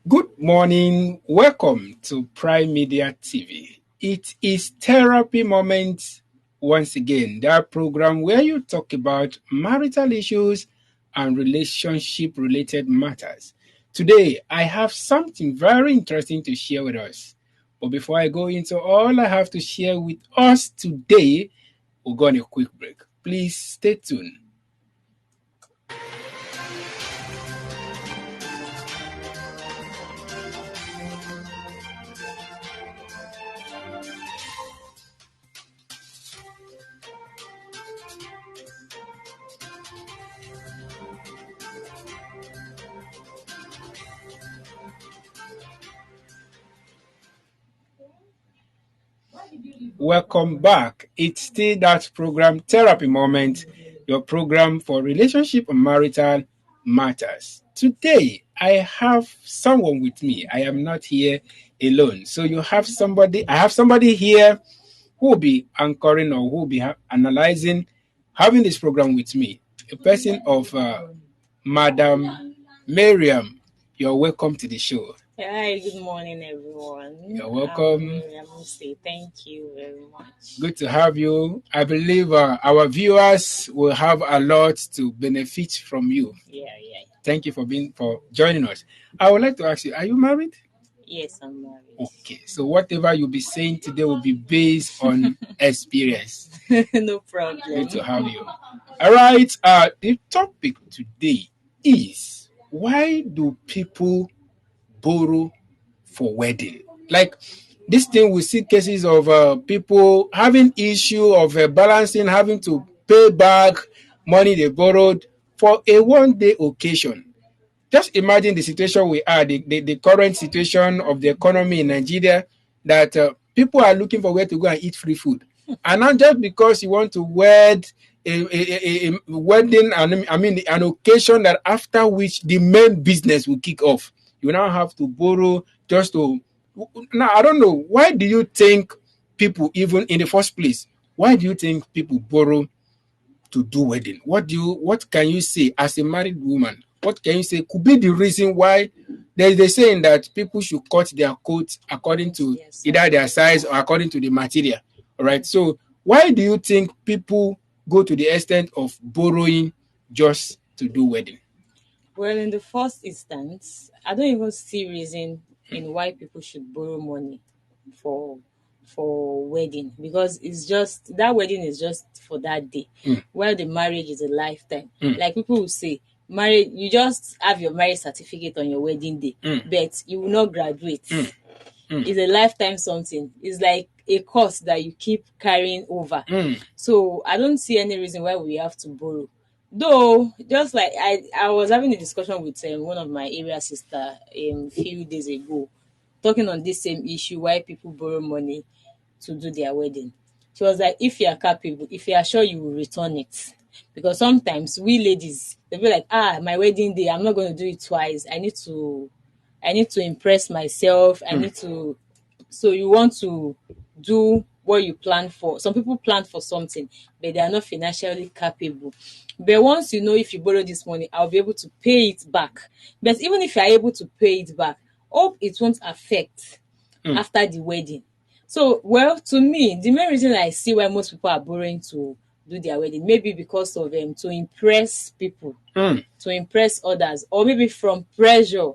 Good morning. Welcome to Prime Media TV. It is Therapy Moments once again, that program where you talk about marital issues and relationship related matters. Today, I have something very interesting to share with us. But before I go into all I have to share with us today, we'll go on a quick break. Please stay tuned. Welcome back. It's still that program, Therapy Moment, your program for relationship and marital matters. Today, I have someone with me. I am not here alone. So I have somebody here who will be anchoring or who will be analyzing, having this program with me. A person of Madam Miriam. You're welcome to the show. Hi, good morning, everyone. You're welcome. I must say thank you very much. Good to have you. I believe our viewers will have a lot to benefit from you. Yeah. Thank you for joining us. I would like to ask you, are you married? Yes, I'm married. Okay, so whatever you'll be saying today will be based on experience. No problem. Good to have you. All right. The topic today is, why do people borrow for wedding? Like this thing, we see cases of people having issue of balancing, having to pay back money they borrowed for a one-day occasion. Just imagine the situation we are, the current situation of the economy in Nigeria, that people are looking for where to go and eat free food. And not just because you want to wed a wedding, an occasion that after which the main business will kick off. You now have to borrow just to. Now, I don't know. Why do you think people, even in the first place, why do you think people borrow to do wedding? What can you say as a married woman? What can you say could be the reason why there's the saying that people should cut their coats according to either their size or according to the material? All right. So why do you think people go to the extent of borrowing just to do wedding? Well, in the first instance, I don't even see reason in why people should borrow money for wedding, because it's just that wedding is just for that day, while the marriage is a lifetime. Like people will say, marriage, you just have your marriage certificate on your wedding day, but you will not graduate. It's a lifetime something. It's like a course that you keep carrying over. So I don't see any reason why we have to borrow. Though, just like I was having a discussion with one of my area sister a few days ago, talking on this same issue, why people borrow money to do their wedding. She was like, if you are capable, if you are sure you will return it. Because sometimes we ladies, they'll be like, my wedding day, I'm not going to do it twice. I need to impress myself. I need to. So you want to do what you plan for. Some people plan for something, but they are not financially capable. But once you know, if you borrow this money, I'll be able to pay it back. But even if you are able to pay it back, hope it won't affect after the wedding. So, well, to me, the main reason I see why most people are borrowing to do their wedding, maybe because of to impress people, to impress others, or maybe from pressure,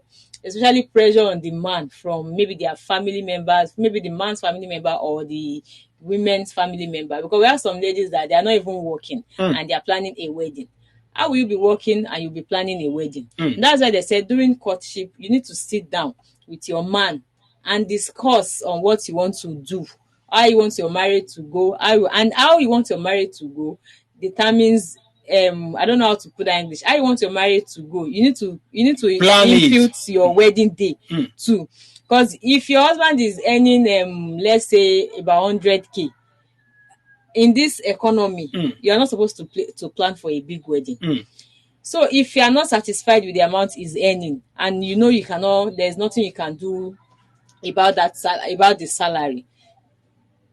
especially pressure on the man from maybe their family members, maybe the man's family member or the women's family member. Because we have some ladies that they are not even working and they are planning a wedding. How will you be working and you'll be planning a wedding? That's why they said during courtship, you need to sit down with your man and discuss on what you want to do, how you want your marriage to go, how you want your marriage to go determines I don't know how to put that in English. How you want your marriage to go. You need to impute your wedding day too. Because if your husband is earning let's say about 100K in this economy, you are not supposed to plan for a big wedding. So if you are not satisfied with the amount he's earning and you know there's nothing you can do about the salary,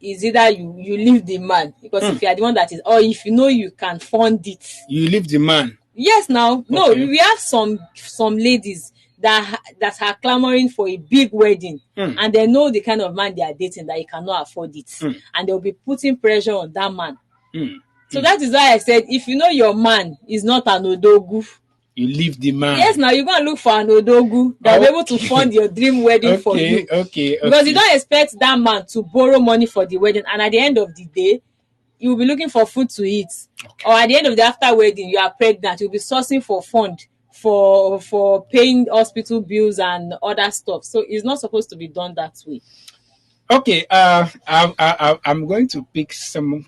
is either you leave the man, because if you are the one that is, or if you know you can fund it, you leave the man. Yes, now no, we have some ladies, that are clamoring for a big wedding, Mm. and they know the kind of man they are dating that he cannot afford it, and they'll be putting pressure on that man. Mm. So that is why I said, if you know your man is not an odogu, You leave the yes, man. now you're gonna look for an odogu that will be able to Okay. fund your dream wedding for Okay. you, Okay. because you Okay. don't expect that man to borrow money for the wedding, and at the end of the day you will be looking for food to eat, Okay. or at the end of the after wedding you are pregnant, you'll be sourcing for fund for paying hospital bills and other stuff. So it's not supposed to be done that way. Okay. I'm going to pick some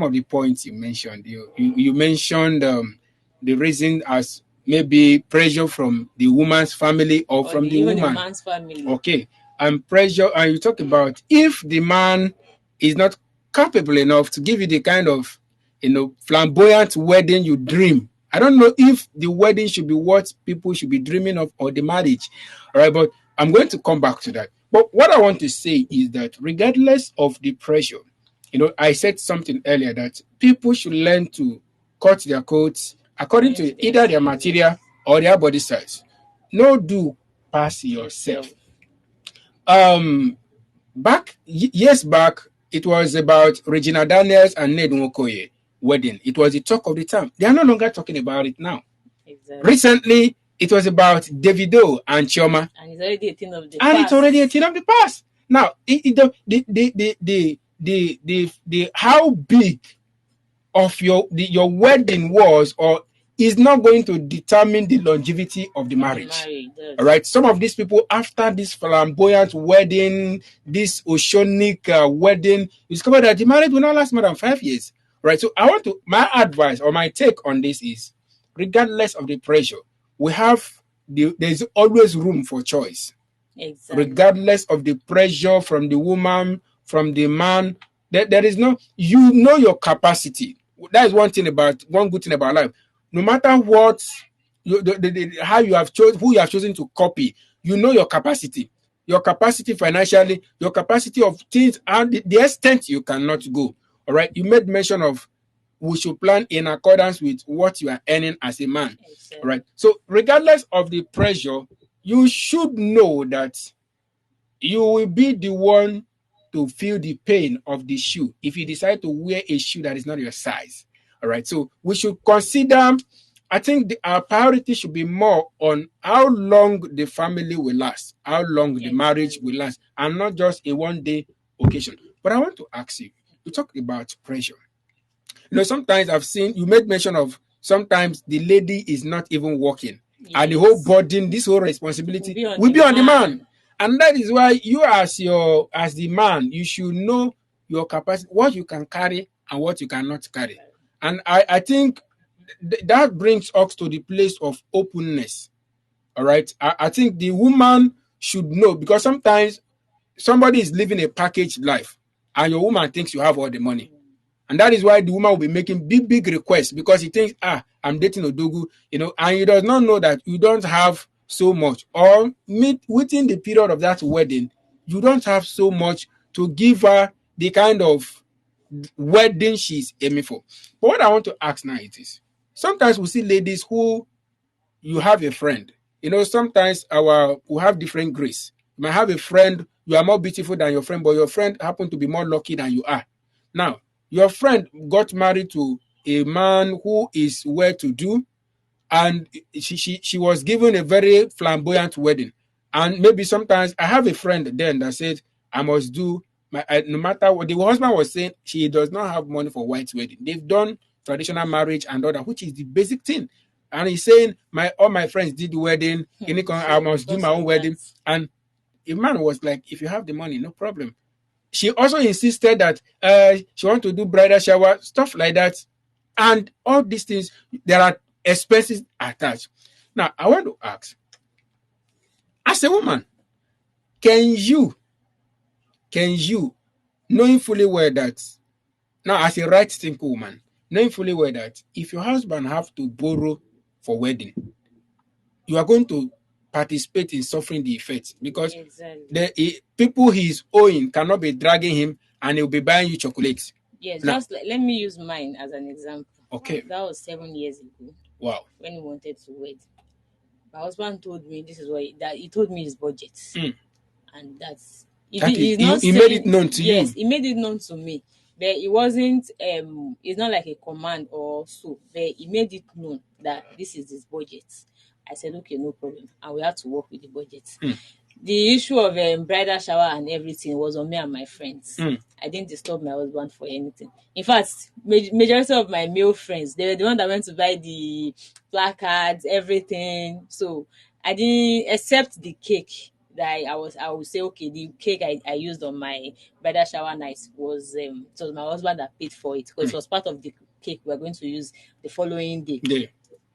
of the points you mentioned. You mentioned the reason as maybe pressure from the woman's family or Or from the even the woman. man's family. Okay. And pressure, and you talk about if the man is not capable enough to give you the kind of flamboyant wedding you dream. I don't know if the wedding should be what people should be dreaming of or the marriage. All right, but I'm going to come back to that. But what I want to say is that regardless of the pressure, I said something earlier that people should learn to cut their coats according According to to their either their size. material or their body size. No do pass Yourself. yourself. Um, years back, it was about Regina Daniels and Ned Nwokoye wedding. It was the talk of the town. They are no longer talking about it now. Exactly. Recently, it was about Davido and Chioma, And it's already a thing of the and it's past. already a thing of the past. Now, the how big of your wedding was or is not going to determine the longevity of the Of the marriage. marriage, yes. All right. Some of these people, after this flamboyant wedding, this oceanic wedding, you discover that the marriage will not last more than 5 years. Right. So my advice or my take on this is, regardless of the pressure, there's always room for choice. Exactly. Regardless of the pressure from the woman, from the man, there is no, your capacity. That is one good thing about life. No matter what, how you have chosen, who you have chosen to copy, you know your capacity financially, your capacity of things, and the extent you cannot go. All right. You made mention of we should plan in accordance with what you are earning as a man. Exactly. All right. So regardless of the pressure, you should know that you will be the one to feel the pain of the shoe if you decide to wear a shoe that is not your size. All right. So we should consider, I think our priority should be more on how long the family will last, how long the marriage will last, and not just a one-day occasion. But I want to ask you, you talk about pressure. Sometimes I've seen you made mention of sometimes the lady is not even working, and the whole burden, this whole responsibility will be on the man. And that is why you as the man, you should know your capacity, what you can carry and what you cannot carry. And I think that brings us to the place of openness. All right. I think the woman should know, because sometimes somebody is living a packaged life and your woman thinks you have all the money. And that is why the woman will be making big requests, because he thinks, I'm dating Odogu, and he does not know that you don't have so much. Or within the period of that wedding, you don't have so much to give her the kind of wedding she's aiming for. But what I want to ask now is this. Sometimes we see ladies who, you have a friend. Sometimes we have different grace. You might have a friend, you are more beautiful than your friend, but your friend happen to be more lucky than you are. Now, your friend got married to a man who is well to do, and she was given a very flamboyant wedding. And maybe sometimes I have a friend then that said, I must do no matter what. The husband was saying she does not have money for white wedding. They've done traditional marriage and all that, which is the basic thing. And he's saying, all my friends did the wedding, I must do my own wedding. And the man was like, if you have the money, no problem. She also insisted that she want to do bridal shower, stuff like that. And all these things, there are expenses attached. Now, I want to ask, as a woman, can you, knowing fully well that, now as a right thinking woman, knowing fully well that if your husband have to borrow for wedding, you are going to participate in suffering the effects, because the people he's owing cannot be dragging him and he'll be buying you chocolates. Yes, now, just let me use mine as an example. Okay. That was 7 years ago. Wow. When we wanted to wed. My husband told me this is what he told me his budget, and that's That is, he's not he made it saying known to yes. you. He made it known to me, but it wasn't. It's not like a command or so. But he made it known that this is his budget. I said okay, no problem, and we have to work with the budget. The issue of bridal shower and everything was on me and my friends. I didn't disturb my husband for anything. In fact, majority of my male friends, they were the one that went to buy the placards, everything. So I didn't, except the cake that I would say okay, the cake I used on my bridal shower night was it was my husband that paid for it because it was part of the cake we were going to use the following day. Yeah.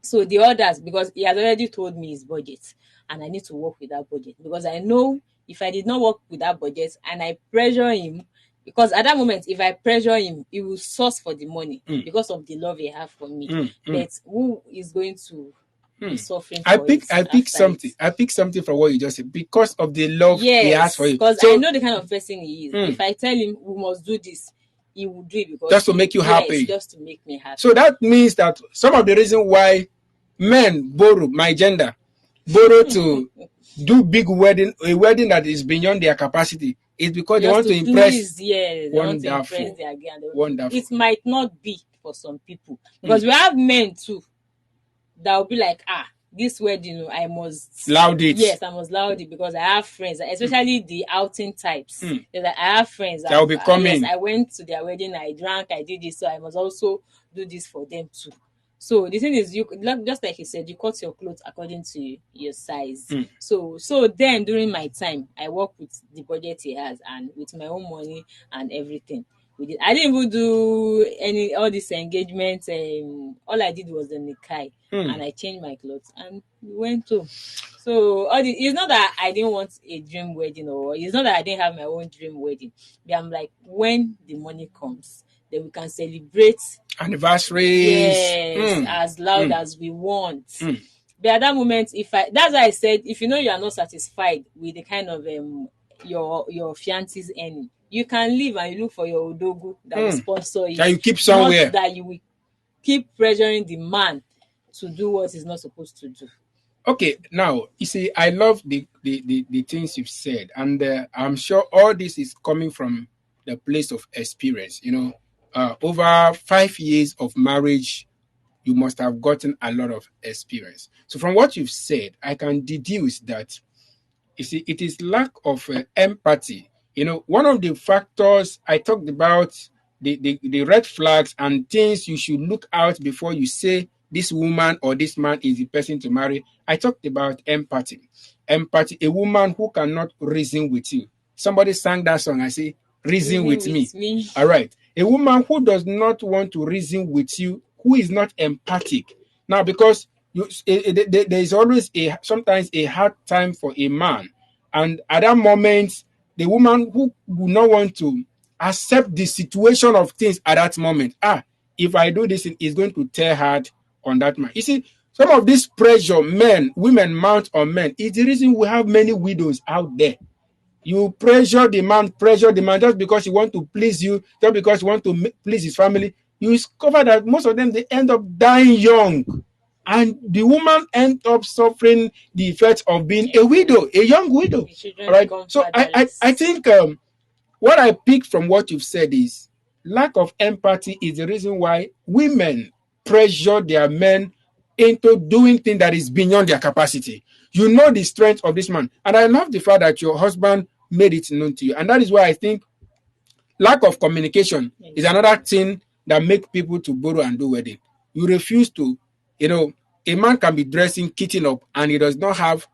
So the others, because he has already told me his budget, and I need to work with that budget because I know if I did not work with that budget and I pressure him, because at that moment, if I pressure him, he will source for the money because of the love he has for me. But who is going to be suffering for it I pick after it? something. I pick something from what you just said because of the love he has for Yes, you. because I So know the kind of person he is. If I tell him we must do this, he will do it because just to make you happy. just to make me happy. So that means that some of the reason why men borrow, my gender, borrow to do big wedding, a wedding that is beyond their capacity, is because they Just want to impress. please, yes, they want to impress Wonderful. their girl. Wonderful. It might not be for some people because we have men too that will be like, this wedding, I must Loud it. Yes, I must loud it because I have friends, especially the outing types. They're like, I have friends That will be coming. Yes, I went to their wedding, I drank, I did this, so I must also do this for them too. So the thing is, you just like you said, you cut your clothes according to your size. So then during my time, I work with the budget he has and with my own money and everything. I didn't even do all this engagement. All I did was the nikai, and I changed my clothes and we went to. So it's not that I didn't want a dream wedding, or it's not that I didn't have my own dream wedding. But I'm like, when the money comes, then we can celebrate anniversaries. Yes, as loud as we want. But at that moment, that's why I said, if you know you are not satisfied with the kind of your fiance's earning, you can leave and you look for your odogu that will sponsor you. That you keep somewhere. Not that you will keep pressuring the man to do what he's not supposed to do. Okay, now you see, I love the things you've said, and I'm sure all this is coming from the place of experience. Over 5 years of marriage, you must have gotten a lot of experience. So from what you've said, I can deduce that you see, it is lack of empathy. One of the factors I talked about, the red flags and things you should look out before you say this woman or this man is the person to marry. I talked about empathy. Empathy, a woman who cannot reason with you. Somebody sang that song, I say, reason with me. All right. A woman who does not want to reason with you, who is not empathic. Now, because there is always sometimes a hard time for a man, and at that moment the woman who will not want to accept the situation of things at that moment, if I do this, it's going to tear hard on that man. You see, some of this pressure women mount on men is the reason we have many widows out there. You pressure the man just because he want to please you, just because he want to please his family. You discover that most of them, they end up dying young, and the woman end up suffering the effects of being a widow, a young widow. All right. So I think what I picked from what you've said is lack of empathy is the reason why women pressure their men into doing things that is beyond their capacity. You know the strength of this man. And I love the fact that your husband made it known to you. And that is why I think lack of communication is another thing that makes people to borrow and do wedding. You refuse to, a man can be dressing, kitting up, and he does not have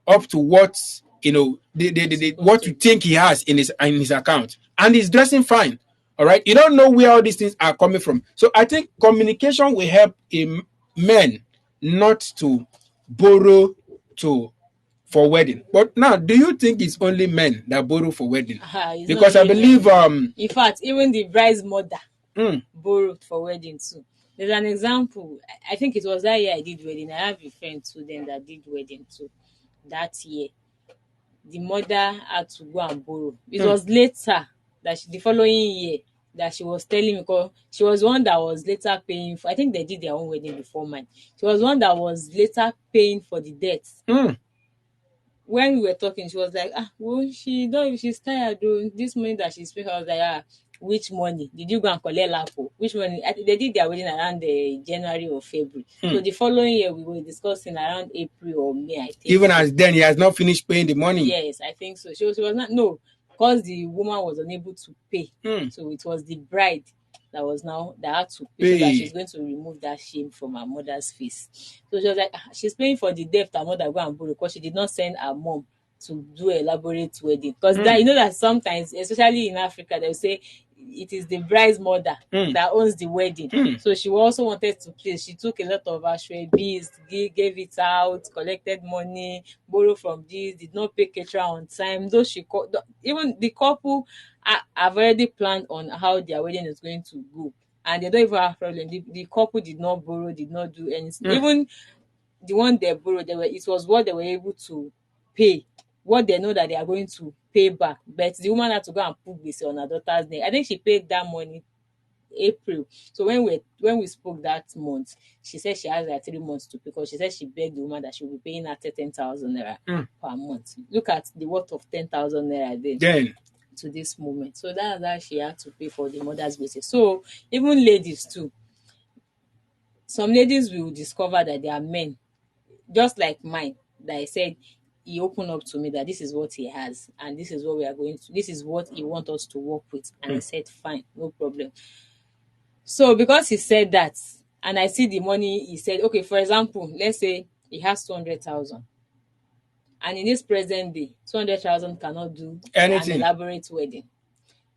up to what what you think he has in his account, and he's dressing fine. All right, you don't know where all these things are coming from. So I think communication will help men not to borrow for wedding. But now, do you think it's only men that borrow for wedding? Because I believe in fact, even the bride's mother borrowed for wedding too. There's an example. I think it was that year I did wedding. I have a friend too then that did wedding too that year. The mother had to go and borrow. It was later that the following year that she was telling me, because she was one that was later paying for, I think they did their own wedding before mine. She was one that was later paying for the debt. When we were talking, she was like, well, she don't, she's tired though. This money that she's paying, I was like, which money did you go and collect lapo? Which money? They did their wedding around the January or February. So the following year we were discussing around April or May, I think. Even so. As then he has not finished paying the money. Yes, I think so. She was not, no, because the woman was unable to pay. So it was the bride that had to pay, so that she's going to remove that shame from her mother's face. So she was like, she's paying for the debt her mother go and borrow, because she did not send her mom to do an elaborate wedding. Because that, you know that sometimes, especially in Africa, they'll say it is the bride's mother that owns the wedding. So she also wanted to play. She took a lot of ashwebis, gave it out, collected money, borrowed from this, did not pay caterer on time. Though even the couple have already planned on how their wedding is going to go, and they don't even have problem. The couple did not borrow, did not do anything. Even the one they borrowed, it was what they were able to pay, what they know that they are going to pay back. But the woman had to go and put this on her daughter's name. I think she paid that money April. So when we spoke that month, she said she has like 3 months to pay, because she said she begged the woman that she will be paying her 10,000 naira per month. Look at the worth of 10,000 naira then to this moment. So that's how she had to pay for the mother's basis. So even ladies too, some ladies will discover that there are men just like mine, that I said he opened up to me that this is what he has and this is what we are going to, this is what he wants us to work with. And I said, fine, no problem. So because he said that, and I see the money, he said, okay, for example, let's say he has 200,000. And in this present day, 200,000 cannot do anything. An elaborate wedding.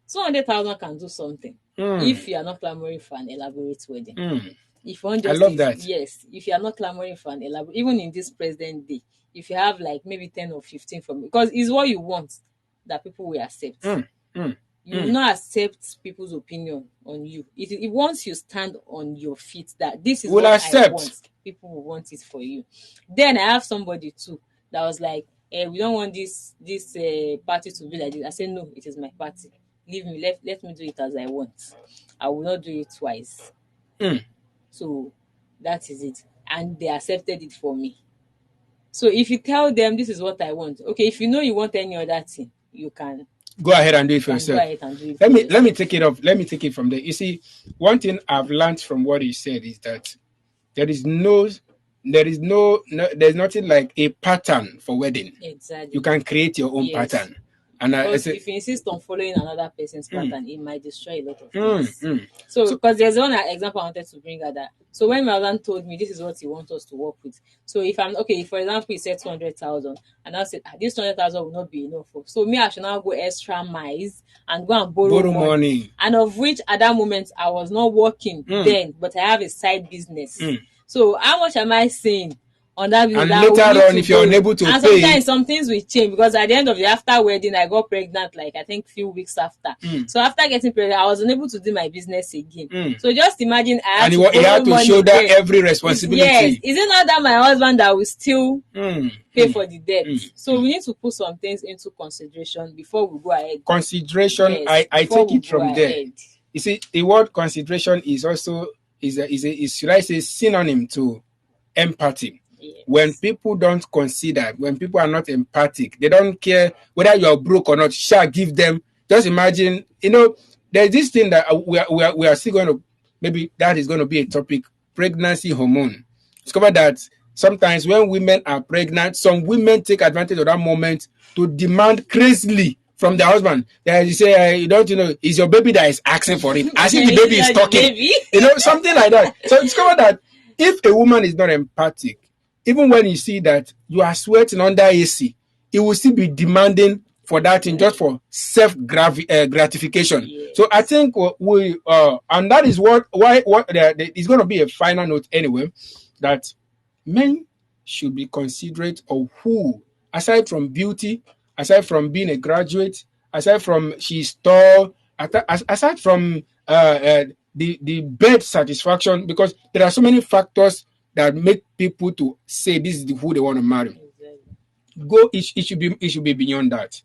200,000 can do something if you are not clamoring for an elaborate wedding. If you want just, I love that. Yes, if you are not clamoring for an elaborate, even in this present day, if you have like maybe 10 or 15 from, because it's what you want that people will accept. You will not accept people's opinion on you. It once you stand on your feet that this is what I want, people will want it for you. Then I have somebody too that was like, we don't want this party to be like this. I said, no, it is my party. Leave me, let me do it as I want. I will not do it twice. So that is it. And they accepted it for me. So if you tell them this is what I want, okay, if you know you want any other thing, you can go ahead and do it for yourself. Let me take it off. Let me take it from there. You see, one thing I've learned from what he said is that there's nothing like a pattern for wedding. Exactly. You can create your own pattern. And because if you insist on following another person's pattern, it might destroy a lot of things. So because there's one example I wanted to bring out that. So when my husband told me this is what he wants us to work with. So if I'm okay, for example, he said 200,000, and I said this 200,000 will not be enough. So me, I should now go extra miles and go and borrow money. And of which at that moment I was not working then, but I have a side business. So how much am I saying on that business? And later on, if you're unable to and pay, sometimes some things will change, because at the end of the after wedding, I got pregnant like I think few weeks after. So after getting pregnant, I was unable to do my business again. So just imagine I had he had to shoulder every responsibility. Yes, is it not that my husband that will still pay for the debt? So we need to put some things into consideration before we go ahead. Consideration, yes, I take it from there. You see, the word consideration is also should I say synonym to empathy. Yes. When people don't consider, when people are not empathic, they don't care whether you are broke or not. Shall give them. Just imagine, there's this thing that we are still going to, maybe that is going to be a topic: pregnancy hormone. Discover that sometimes when women are pregnant, some women take advantage of that moment to demand crazily from their husband. You say, it's your baby that is asking for it, as if the baby is talking. Something like that. So discover that if a woman is not empathic, even when you see that you are sweating under AC, it will still be demanding for that thing, just for self-gratification. Yes. So I think and that is why it's going to be a final note anyway, that men should be considerate of who, aside from beauty, aside from being a graduate, aside from she's tall, aside from the bed satisfaction, because there are so many factors that make people to say this is who they want to marry. Exactly. It should be beyond that.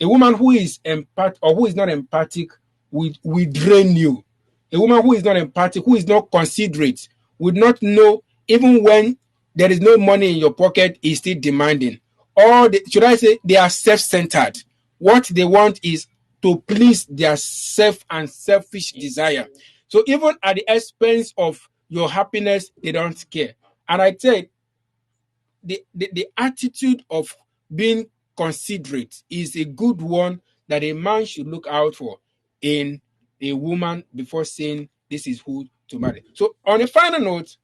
A woman who is who is not empathic will drain you. A woman who is not empathic, who is not considerate, would not know even when there is no money in your pocket, is still demanding. Or should I say, they are self-centered. What they want is to please their self and selfish desire. So even at the expense of your happiness, they don't care. And I tell you, the attitude of being considerate is a good one that a man should look out for in a woman before saying this is who to marry. So, on a final note,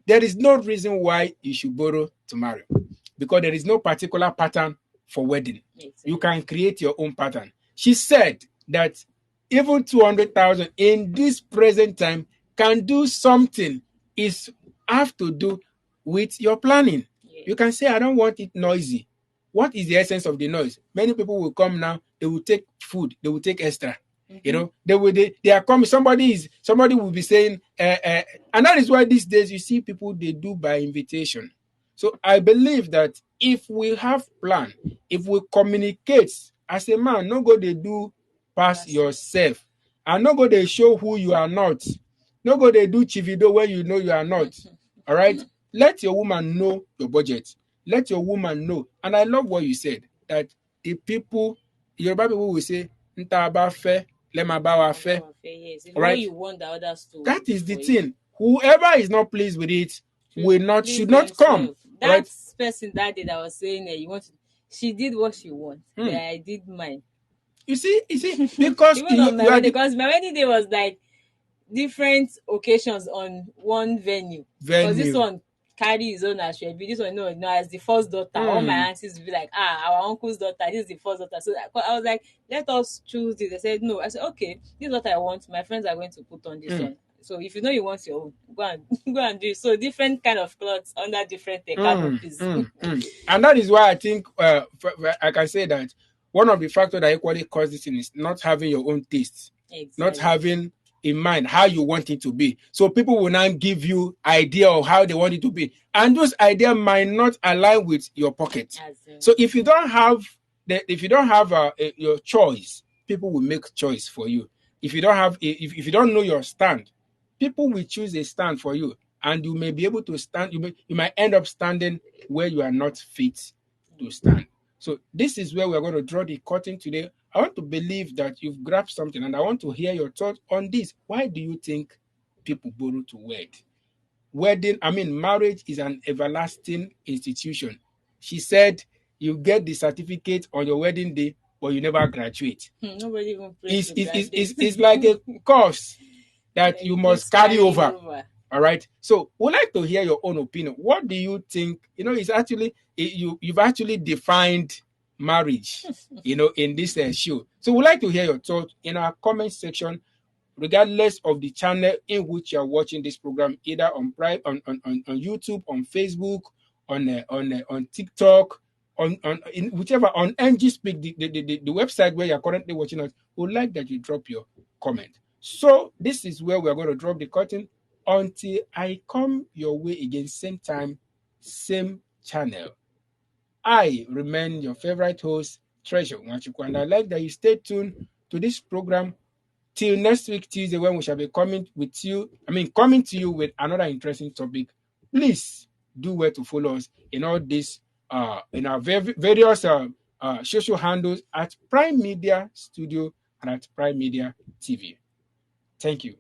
there is no reason why you should borrow to marry because there is no particular pattern for wedding. You can create your own pattern. She said that even 200,000 in this present time can do something. Is have to do with your planning. You can say, I don't want it noisy. What is the essence of the noise? Many people will come now, they will take food, they will take extra. You know, they are coming. Somebody will be saying, and that is why these days you see people they do by invitation. So I believe that if we have plan, if we communicate as a man, no go they do pass yourself, and no go they show who you are not. No go they do chivido when you know you are not. All right. Let your woman know your budget. Let your woman know. And I love what you said that the people, Yoruba people will say, "Nta ba fe, let my bawa fe." Yes. If Right? you want the others to That is the for you. thing. Whoever is not pleased with it should not come. That Right? person that day that was saying you want to, she did what she wants, but I did mine. You see, because Even on my wedding, because my wedding day was like different occasions on one venue. Because this one carry his own as Shebi, this one no, as the first daughter. All my aunties will be like, our uncle's daughter, this is the first daughter. So I was like, let us choose this. They said no. I said, okay, this is what I want. My friends are going to put on this one. So if you know you want your own, go and go and do it. So different kind of clothes under different canopies. And that is why I think I can say that one of the factors that equally cause this thing is not having your own taste, not having in mind how you want it to be. So people will now give you idea of how they want it to be, and those ideas might not align with your pocket. So if you don't have your choice, people will make choice for you. If you don't have if you don't know your stand, people will choose a stand for you, and you may be able to stand. You might end up standing where you are not fit to stand. So this is where we're going to draw the curtain today. I want to believe that you've grabbed something, and I want to hear your thoughts on this. Why do you think people borrow to wed? Marriage is an everlasting institution. She said you get the certificate on your wedding day, but you never graduate. Nobody even prays to it's like a course that you must carry over. All right. So we'd like to hear your own opinion. What do you think? It's actually you've actually defined marriage, in this show. So we'd like to hear your thoughts in our comment section, regardless of the channel in which you are watching this program, either on on YouTube, on Facebook, on TikTok, on in whichever on NG Speak, the website where you are currently watching us. We'd like that you drop your comment. So this is where we are going to drop the curtain until I come your way again, same time, same channel. I remain your favorite host, Treasure Nwachukwu, and I'd like that you stay tuned to this program till next week, Tuesday, when we shall be coming to you with another interesting topic. Please do well to follow us in all this, in our various social handles at Prime Media Studio and at Prime Media TV. Thank you.